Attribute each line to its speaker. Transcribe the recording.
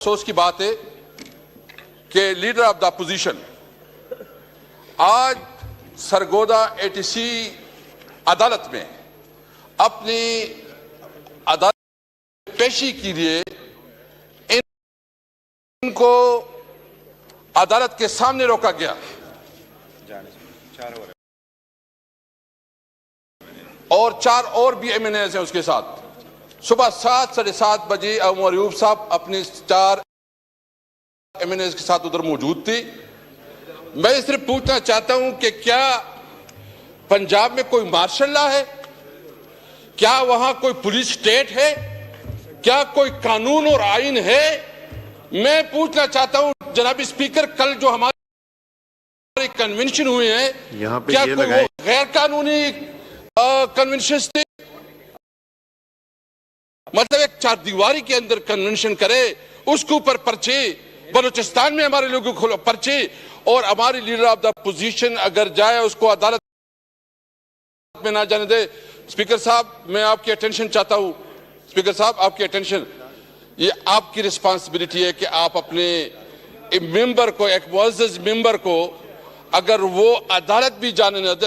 Speaker 1: अफसोस की बात है कि लीडर ऑफ द अपोजिशन आज सरगोदा एटीसी अदालत में अपनी अदालत पेशी के लिए इनको अदालत के सामने रोका गया और 4 और भी एमएनएस हैं उसके साथ। सुबह 7 साढ़े 7 बजे उमर अयूब साहब अपने 4 एमएनएस के साथ उधर मौजूद थी। मैं सिर्फ पूछना चाहता हूं कि क्या पंजाब में कोई मार्शल लॉ है? क्या वहां कोई पुलिस स्टेट है? क्या कोई कानून और आईन है? मैं पूछना चाहता हूं जनाब स्पीकर, कल जो हमारे कन्वेंशन हुए हैं, क्या कोई वो गैर कानूनी कन्वेंशन थे? मतलब एक 4 दीवारी के अंदर कन्वेंशन करे, उसके ऊपर पर्चे, बलूचिस्तान में हमारे लोगों को पर्चे, और हमारी लीडर ऑफ द पोजीशन अगर जाए उसको अदालत में ना जाने दे। स्पीकर साहब, मैं आपकी अटेंशन चाहता हूं। स्पीकर साहब, आपकी अटेंशन, ये आपकी रिस्पांसिबिलिटी है कि आप अपने मेंबर को, एक मुअज़्ज़ज़ मेंबर को, अगर वो अदालत भी जाने न दे